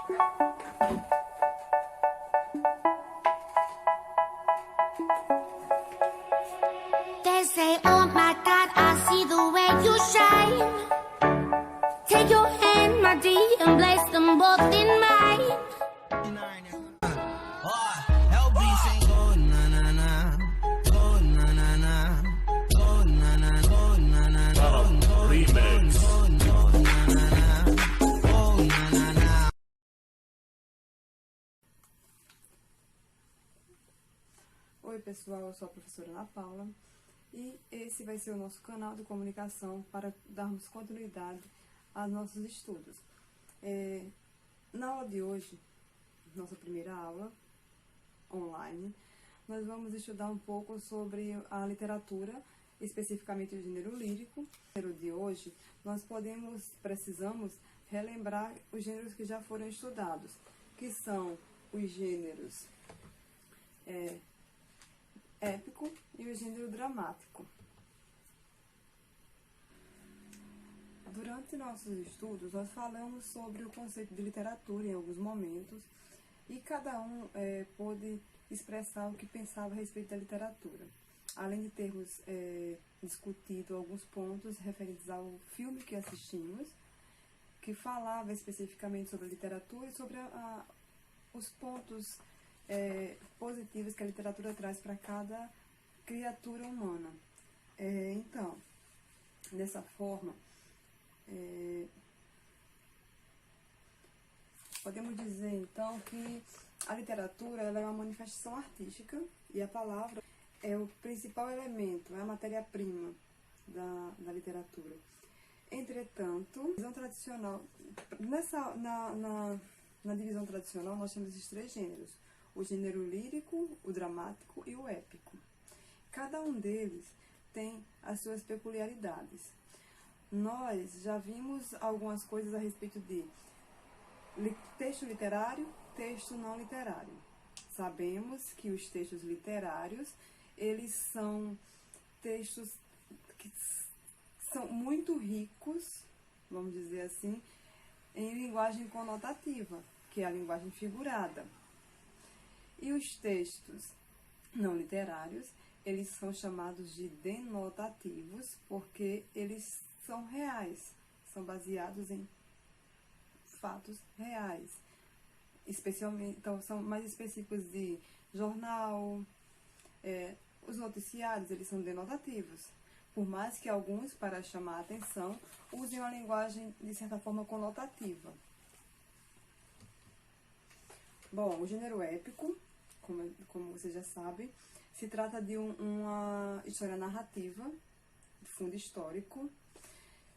They say, oh my God, I see the way you shine. Take your hand, my dear, and place them both in mine. Oi pessoal, eu sou a professora Ana Paula e esse vai ser o nosso canal de comunicação para darmos continuidade aos nossos estudos. Na aula de hoje, nossa primeira aula online, nós vamos estudar um pouco sobre a literatura, especificamente o gênero lírico. No gênero de hoje, nós precisamos relembrar os gêneros que já foram estudados, que são os gêneros épico e o gênero dramático. Durante nossos estudos, nós falamos sobre o conceito de literatura em alguns momentos e cada um pôde expressar o que pensava a respeito da literatura, além de termos discutido alguns pontos referentes ao filme que assistimos, que falava especificamente sobre a literatura e sobre os pontos positivas que a literatura traz para cada criatura humana. Então, dessa forma, podemos dizer então que a literatura ela é uma manifestação artística e a palavra é o principal elemento, é a matéria-prima da literatura. Entretanto, divisão tradicional, na divisão tradicional nós temos esses três gêneros: o gênero lírico, o dramático e o épico. Cada um deles tem as suas peculiaridades. Nós já vimos algumas coisas a respeito de texto literário, texto não literário. Sabemos que os textos literários, eles são textos que são muito ricos, vamos dizer assim, em linguagem conotativa, que é a linguagem figurada. E os textos não literários, eles são chamados de denotativos, porque eles são reais, são baseados em fatos reais. Especialmente, então, são mais específicos de jornal. Os noticiários, eles são denotativos, por mais que alguns, para chamar a atenção, usem uma linguagem, de certa forma, conotativa. Bom, o gênero épico, como você já sabe, se trata de uma história narrativa, de fundo histórico.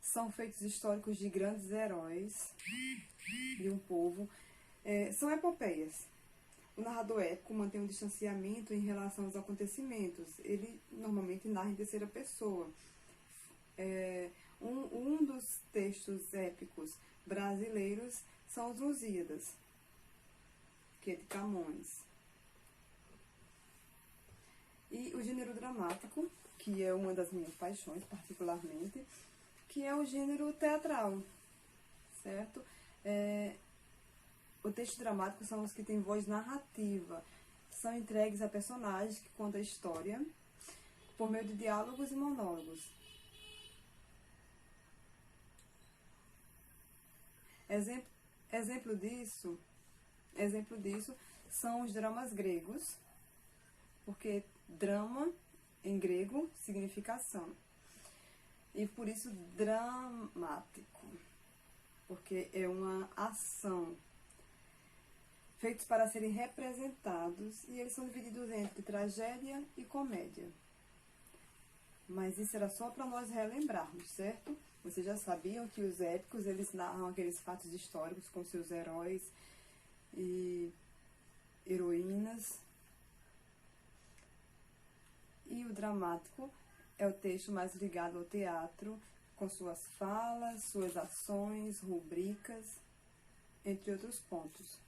São feitos históricos de grandes heróis de um povo. São epopeias. O narrador épico mantém um distanciamento em relação aos acontecimentos. Ele normalmente narra em terceira pessoa. Um dos textos épicos brasileiros são os Lusíadas, que é de Camões. E o gênero dramático, que é uma das minhas paixões particularmente, que é o gênero teatral, certo? O texto dramático são os que têm voz narrativa, são entregues a personagens que contam a história por meio de diálogos e monólogos. Exemplo disso são os dramas gregos, porque drama em grego significa ação. E por isso dramático, porque é uma ação, feitos para serem representados, e eles são divididos entre tragédia e comédia. Mas isso era só para nós relembrarmos, certo? Vocês já sabiam que os épicos, eles narram aqueles fatos históricos com seus heróis e heroínas. E o dramático é o texto mais ligado ao teatro, com suas falas, suas ações, rubricas, entre outros pontos.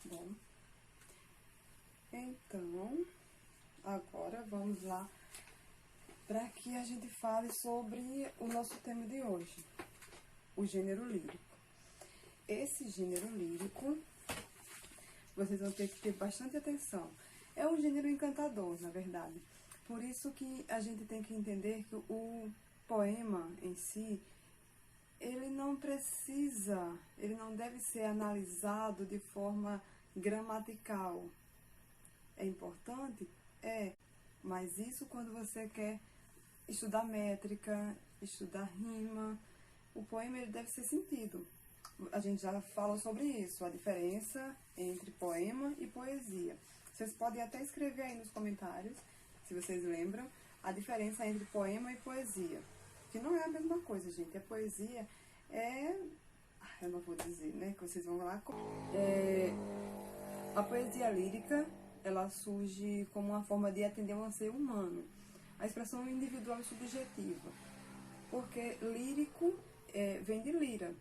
Bom, Então, agora vamos lá para que a gente fale sobre o nosso tema de hoje, o gênero lírico. Esse gênero lírico, vocês vão ter que ter bastante atenção. É um gênero encantador, na verdade. Por isso que a gente tem que entender que o poema em si, ele não deve ser analisado de forma gramatical. É importante? É, mas isso quando você quer estudar métrica, estudar rima, o poema ele deve ser sentido. A gente já falou sobre isso, a diferença entre poema e poesia. Vocês podem até escrever aí nos comentários, se vocês lembram, a diferença entre poema e poesia. Que não é a mesma coisa, gente. A poesia eu não vou dizer, né? Que vocês vão lá. A poesia lírica, ela surge como uma forma de atender um anseio humano. A expressão individual e subjetiva. Porque lírico vem de lira.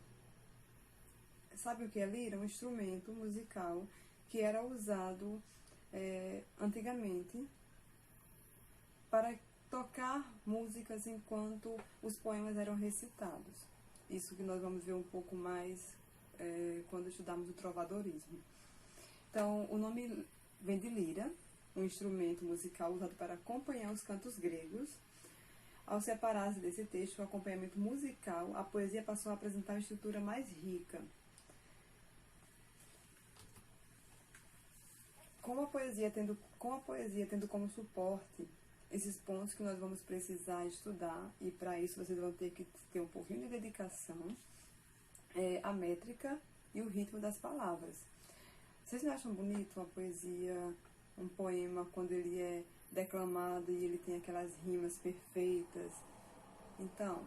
Sabe o que é lira? Um instrumento musical que era usado antigamente para tocar músicas enquanto os poemas eram recitados. Isso que nós vamos ver um pouco mais quando estudarmos o trovadorismo. Então, o nome vem de lira, um instrumento musical usado para acompanhar os cantos gregos. Ao separar-se desse texto, o acompanhamento musical, a poesia passou a apresentar uma estrutura mais rica. Com a poesia tendo como suporte esses pontos que nós vamos precisar estudar, e para isso vocês vão ter que ter um pouquinho de dedicação, a métrica e o ritmo das palavras. Vocês não acham bonito uma poesia, um poema, quando ele é declamado e ele tem aquelas rimas perfeitas? Então,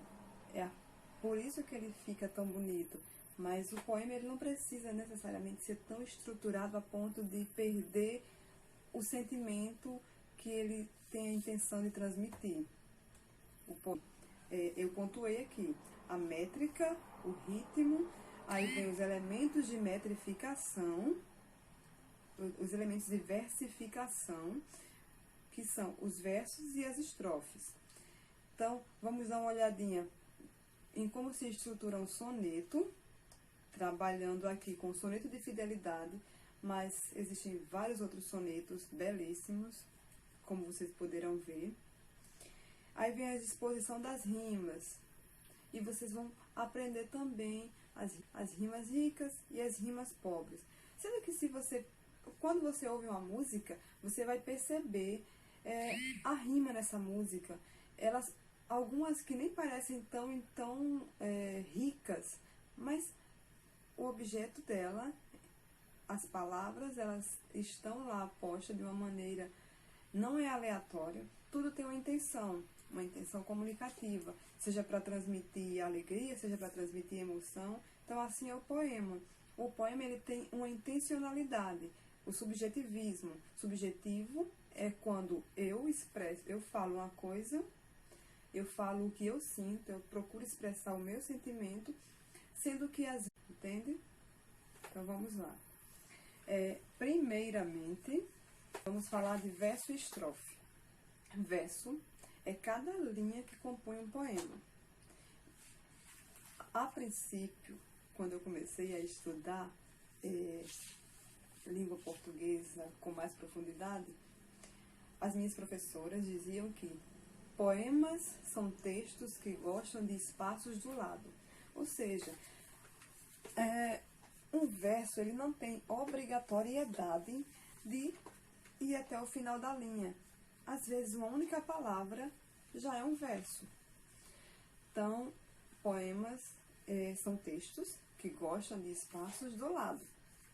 é por isso que ele fica tão bonito. Mas o poema ele não precisa necessariamente ser tão estruturado a ponto de perder o sentimento que ele tem a intenção de transmitir. Eu pontuei aqui a métrica, o ritmo, aí vem os elementos de metrificação, os elementos de versificação, que são os versos e as estrofes. Então, vamos dar uma olhadinha em como se estrutura um soneto, trabalhando aqui com o soneto de fidelidade, mas existem vários outros sonetos belíssimos, como vocês poderão ver. Aí vem a disposição das rimas, e vocês vão aprender também as rimas ricas e as rimas pobres. Sendo que quando você ouve uma música, você vai perceber a rima nessa música. Algumas que nem parecem tão ricas, mas o objeto dela, as palavras, elas estão lá postas de uma maneira, não é aleatória, tudo tem uma intenção comunicativa, seja para transmitir alegria, seja para transmitir emoção. Então, assim é o poema. O poema ele tem uma intencionalidade, o subjetivismo. Subjetivo é quando eu falo uma coisa, eu falo o que eu sinto, eu procuro expressar o meu sentimento, sendo que entende? Então vamos lá. Primeiramente, vamos falar de verso e estrofe. Verso é cada linha que compõe um poema. A princípio, quando eu comecei a estudar língua portuguesa com mais profundidade, as minhas professoras diziam que poemas são textos que gostam de espaços do lado. Ou seja, um verso ele não tem obrigatoriedade de ir até o final da linha. Às vezes, uma única palavra já é um verso. Então, poemas são textos que gostam de espaços do lado.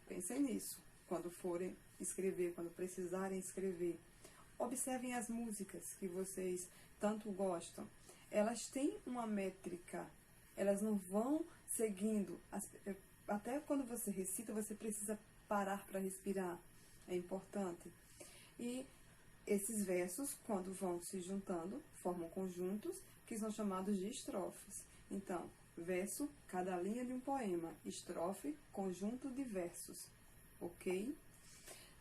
Pensem nisso, quando forem escrever, quando precisarem escrever. Observem as músicas que vocês tanto gostam. Elas têm uma métrica, elas não vão seguindo. Até quando você recita, você precisa parar para respirar. É importante. E esses versos, quando vão se juntando, formam conjuntos que são chamados de estrofes. Então, verso, cada linha de um poema. Estrofe, conjunto de versos. Ok?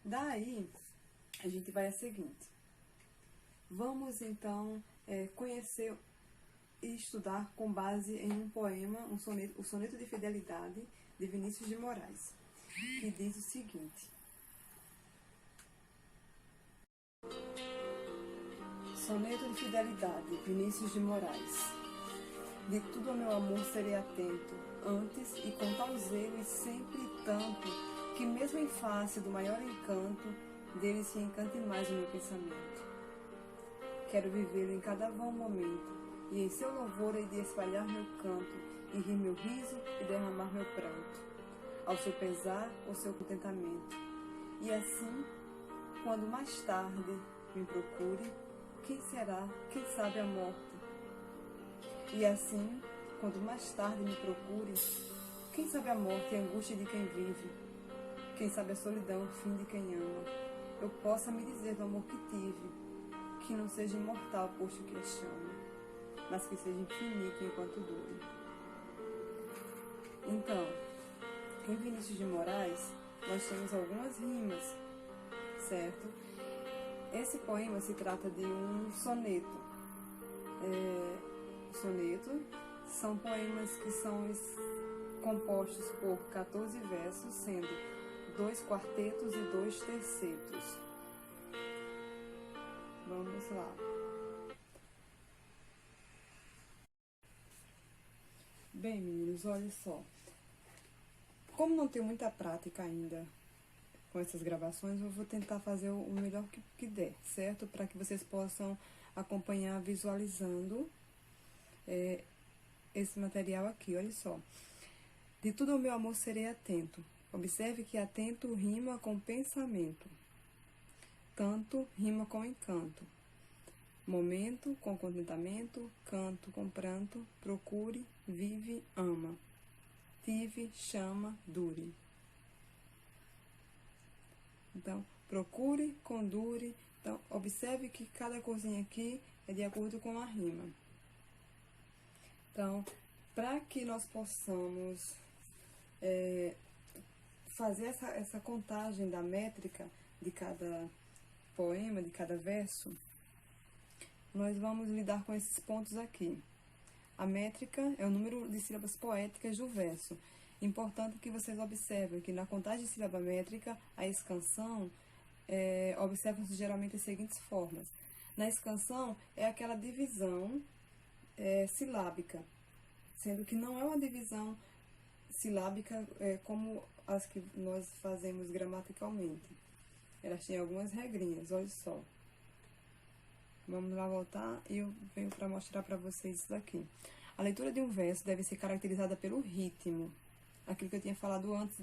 Daí, a gente vai a seguinte. Vamos, então, conhecer e estudar com base em um poema, o Soneto de Fidelidade, de Vinícius de Moraes, que diz o seguinte. Soneto de Fidelidade, Vinícius de Moraes. De tudo ao meu amor serei atento, antes e com tal zelo e sempre tanto, que mesmo em face do maior encanto, dele se encante mais o meu pensamento. Quero vivê-lo em cada vão momento, e em seu louvor hei de espalhar meu canto, e rir meu riso e derramar meu pranto, ao seu pesar ou seu contentamento. E assim, quando mais tarde me procure, quem será, quem sabe a morte? E assim, quando mais tarde me procure, quem sabe a morte e a angústia de quem vive? Quem sabe a solidão, o fim de quem ama? Eu possa me dizer do amor que tive, que não seja imortal, posto que a chama, mas que seja infinito enquanto dure. Então, em Vinícius de Moraes, nós temos algumas rimas, certo? Esse poema se trata de um soneto. Soneto são poemas que são compostos por 14 versos, sendo 2 quartetos e 2 tercetos. Vamos lá. Bem, meninos, olha só. Como não tenho muita prática ainda com essas gravações, eu vou tentar fazer o melhor que der, certo? Para que vocês possam acompanhar visualizando esse material aqui, olha só. De tudo ao meu amor serei atento. Observe que atento rima com pensamento. Tanto rima com encanto. Momento com contentamento, canto com pranto, procure, vive, ama. Tive, chama, dure. Então, procure, condure. Então, observe que cada coisinha aqui é de acordo com a rima. Então, para que nós possamos fazer essa contagem da métrica de cada poema, de cada verso, nós vamos lidar com esses pontos aqui. A métrica é o número de sílabas poéticas do verso. Importante que vocês observem que na contagem de sílaba métrica, a escansão, observam-se geralmente as seguintes formas. Na escansão é aquela divisão silábica, sendo que não é uma divisão silábica como as que nós fazemos gramaticalmente. Elas têm algumas regrinhas, olha só. Vamos lá voltar e eu venho para mostrar para vocês isso daqui. A leitura de um verso deve ser caracterizada pelo ritmo, aquilo que eu tinha falado antes,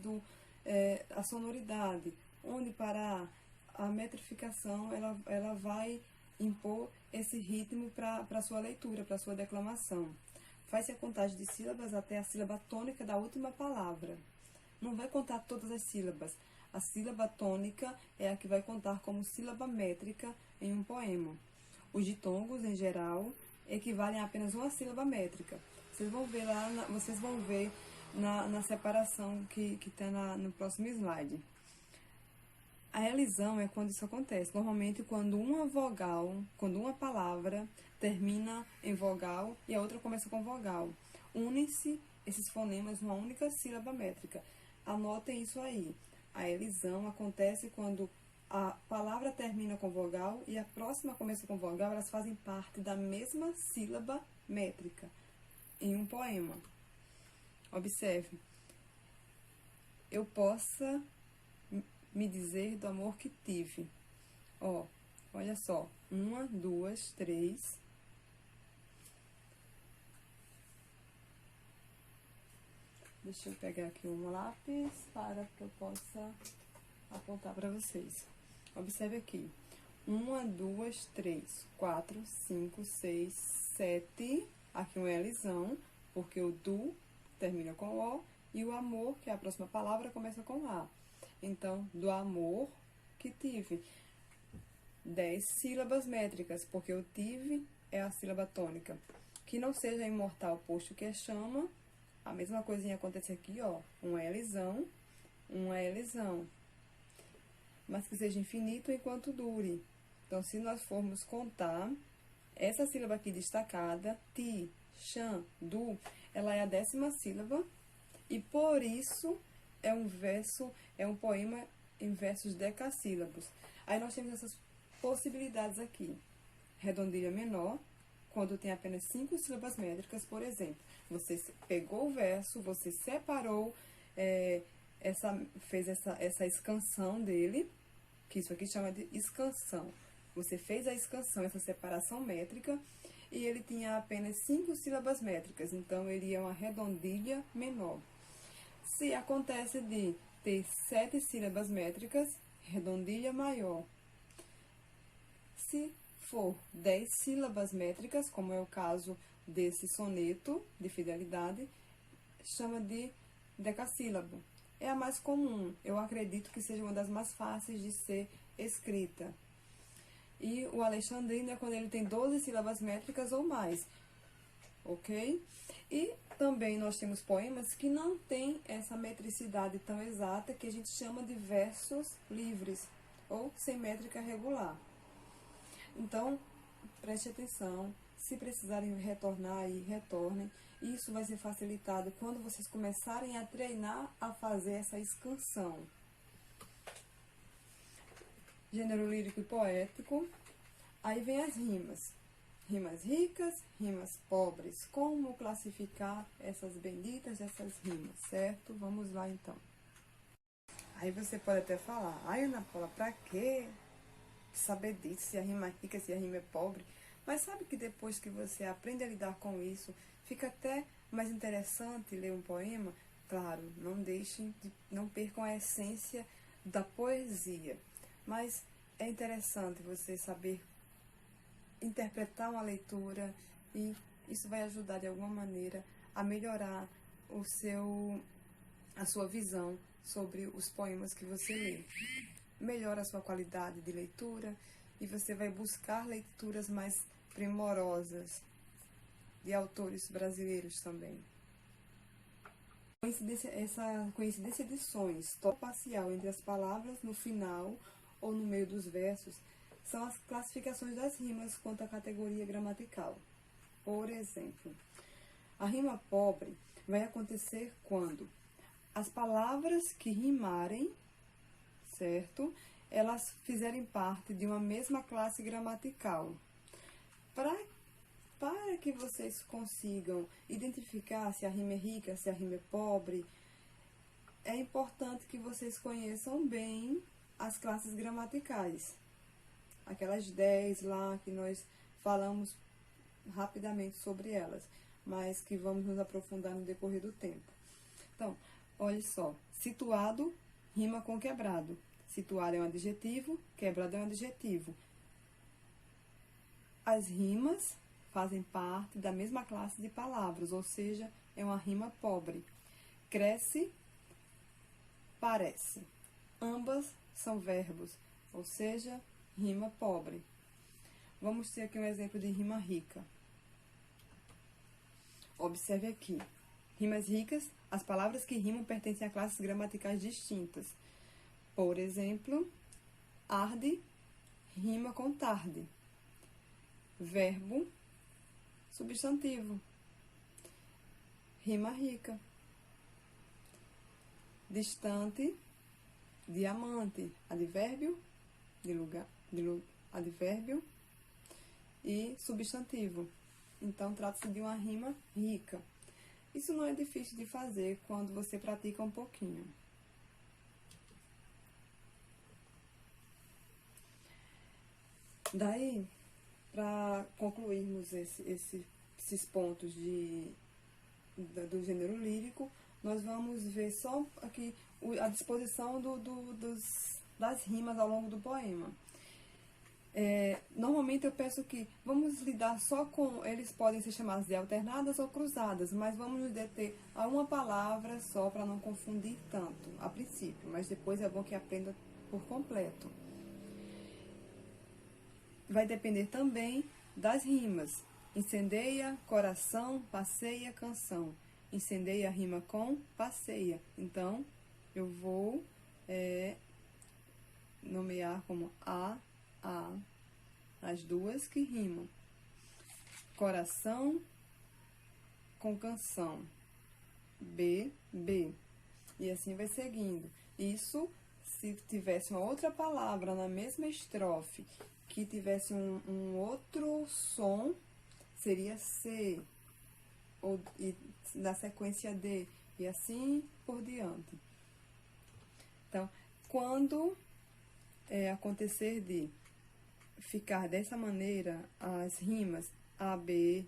a sonoridade, onde parar. A metrificação ela vai impor esse ritmo para a sua leitura, para a sua declamação. Faz-se a contagem de sílabas até a sílaba tônica da última palavra. Não vai contar todas as sílabas. A sílaba tônica é a que vai contar como sílaba métrica em um poema. Os ditongos, em geral, equivalem a apenas uma sílaba métrica. Vocês vão ver na separação que está no próximo slide. A elisão é quando isso acontece. Normalmente, quando uma palavra termina em vogal e a outra começa com vogal. Unem-se esses fonemas numa única sílaba métrica. Anotem isso aí. A elisão acontece quando a palavra termina com vogal e a próxima começa com vogal, elas fazem parte da mesma sílaba métrica em um poema. Observe. Eu possa me dizer do amor que tive. Ó, olha só. 1, 2, 3. Deixa eu pegar aqui um lápis para que eu possa apontar para vocês. Observe aqui. 1, 2, 3, 4, 5, 6, 7. Aqui uma elisão, porque o do termina com O e o amor, que é a próxima palavra, começa com A. Então, do amor que tive. 10 sílabas métricas, porque o tive é a sílaba tônica. Que não seja imortal, posto que é chama. A mesma coisinha acontece aqui, ó. Uma elisão, uma elisão. mas que seja infinito enquanto dure. Então, se nós formos contar, essa sílaba aqui destacada, ti, chan, du, ela é a 10ª sílaba, e por isso é um poema em versos decassílabos. Aí nós temos essas possibilidades aqui. Redondilha menor, quando tem apenas 5 sílabas métricas, por exemplo. Você pegou o verso, você separou, fez essa escansão dele, que isso aqui chama de escansão. Você fez a escansão, essa separação métrica, e ele tinha apenas 5 sílabas métricas, então ele é uma redondilha menor. Se acontece de ter 7 sílabas métricas, redondilha maior. Se for 10 sílabas métricas, como é o caso desse soneto de fidelidade, chama de decassílabo. É a mais comum, eu acredito que seja uma das mais fáceis de ser escrita. E o alexandrino é quando ele tem 12 sílabas métricas ou mais, ok? E também nós temos poemas que não têm essa metricidade tão exata, que a gente chama de versos livres, ou sem métrica regular. Então, preste atenção, se precisarem retornar aí, retornem. Isso vai ser facilitado quando vocês começarem a treinar a fazer essa escansão. Gênero lírico e poético. Aí vem as rimas. Rimas ricas, rimas pobres. Como classificar essas benditas dessas rimas, certo? Vamos lá, então. Aí você pode até falar, ai, Ana Paula, pra quê saber disso, se a rima é rica, se a rima é pobre? Mas sabe que depois que você aprende a lidar com isso, fica até mais interessante ler um poema? Claro, não percam a essência da poesia, mas é interessante você saber interpretar uma leitura, e isso vai ajudar de alguma maneira a melhorar a sua visão sobre os poemas que você lê. Melhora a sua qualidade de leitura e você vai buscar leituras mais primorosas de autores brasileiros também. Essa coincidência de sons parcial entre as palavras no final ou no meio dos versos são as classificações das rimas quanto à categoria gramatical. Por exemplo, a rima pobre vai acontecer quando as palavras que rimarem, certo? Elas fizerem parte de uma mesma classe gramatical. Para que vocês consigam identificar se a rima é rica, se a rima é pobre, é importante que vocês conheçam bem as classes gramaticais. Aquelas 10 lá que nós falamos rapidamente sobre elas, mas que vamos nos aprofundar no decorrer do tempo. Então, olha só, situado rima com quebrado. Situado é um adjetivo, quebrado é um adjetivo. As rimas fazem parte da mesma classe de palavras, ou seja, é uma rima pobre. Cresce, parece. Ambas são verbos, ou seja, rima pobre. Vamos ter aqui um exemplo de rima rica. Observe aqui. Rimas ricas, as palavras que rimam pertencem a classes gramaticais distintas. Por exemplo, arde rima com tarde. Verbo, substantivo. Rima rica. Distante, diamante. Advérbio, advérbio e substantivo. Então, trata-se de uma rima rica. Isso não é difícil de fazer quando você pratica um pouquinho. Daí, para concluirmos esses pontos do gênero lírico, nós vamos ver só aqui a disposição das rimas ao longo do poema. Normalmente eu peço que vamos lidar só com, eles podem ser chamados de alternadas ou cruzadas, mas vamos nos deter a uma palavra só para não confundir tanto, a princípio, mas depois é bom que aprenda por completo. Vai depender também das rimas. Incendeia, coração, passeia, canção. Incendeia rima com passeia. Então, eu vou nomear como A, as duas que rimam. Coração com canção, B. E assim vai seguindo. Isso se tivesse uma outra palavra na mesma estrofe, que tivesse um outro som, seria C, e na sequência D, e assim por diante. Então, quando acontecer de ficar dessa maneira, as rimas A, B,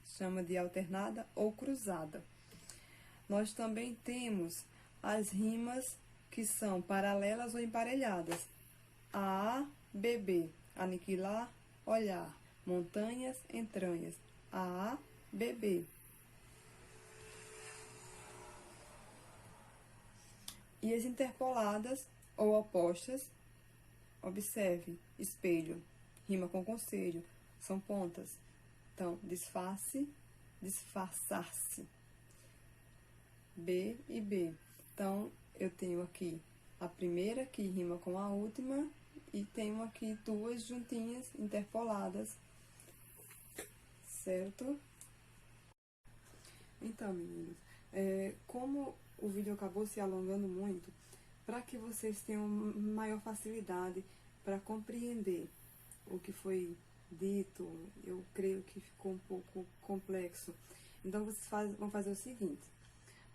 chama de alternada ou cruzada. Nós também temos as rimas que são paralelas ou emparelhadas. A, B, aniquilar, olhar, montanhas, entranhas. A, B. E as interpoladas ou opostas, observe, espelho, rima com conselho, são pontas. Então, disfarce, disfarçar-se. B e B. Então, eu tenho aqui a primeira que rima com a última e tenho aqui duas juntinhas interpoladas, certo? Então, meninos, como o vídeo acabou se alongando muito, para que vocês tenham maior facilidade para compreender o que foi dito, eu creio que ficou um pouco complexo. Então, vocês vão fazer o seguinte: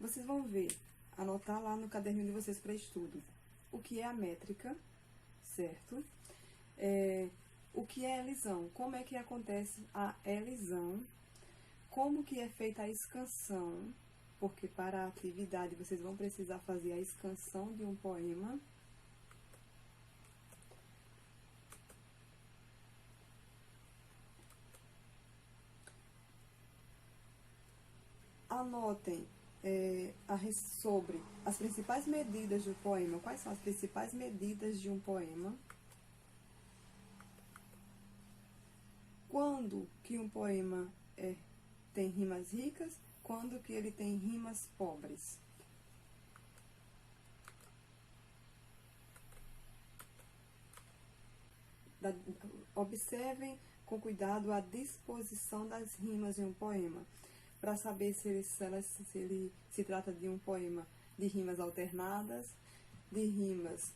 vocês vão ver, anotar lá no caderninho de vocês para estudo, o que é a métrica, certo? O que é elisão, como é que acontece a elisão, como que é feita a escansão, porque para a atividade vocês vão precisar fazer a escansão de um poema. Anotem sobre as principais medidas de um poema. Quais são as principais medidas de um poema? Quando que um poema tem rimas ricas, quando que ele tem rimas pobres. Observem com cuidado a disposição das rimas em um poema, para saber se ele se trata de um poema de rimas alternadas, de rimas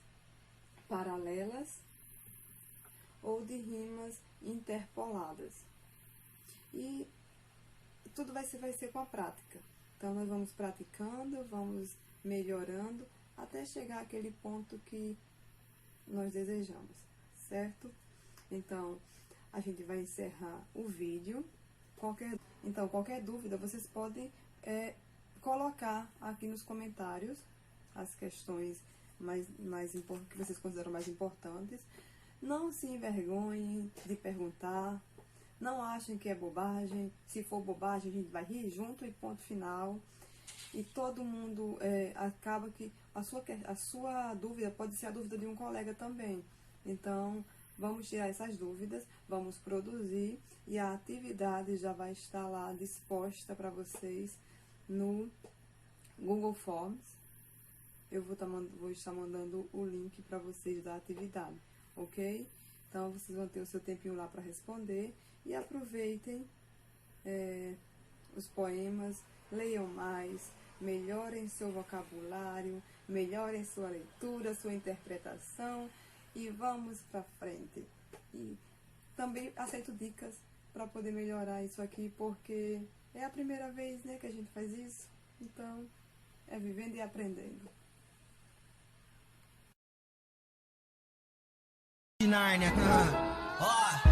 paralelas ou de rimas interpoladas. E tudo vai ser com a prática. Então, nós vamos praticando, vamos melhorando, até chegar àquele ponto que nós desejamos, certo? Então, a gente vai encerrar o vídeo. Qualquer dúvida, vocês podem colocar aqui nos comentários as questões que vocês consideram mais importantes. Não se envergonhem de perguntar, não achem que é bobagem. Se for bobagem, a gente vai rir junto e ponto final. E todo mundo acaba que a sua dúvida pode ser a dúvida de um colega também. Então, vamos tirar essas dúvidas, vamos produzir e a atividade já vai estar lá disposta para vocês no Google Forms. Eu vou estar mandando o link para vocês da atividade, ok? Então, vocês vão ter o seu tempinho lá para responder e aproveitem os poemas, leiam mais, melhorem seu vocabulário, melhorem sua leitura, sua interpretação e vamos para frente. E também aceito dicas para poder melhorar isso aqui, porque é a primeira vez, né, que a gente faz isso. Então, é vivendo e aprendendo. Nárnia. Ó.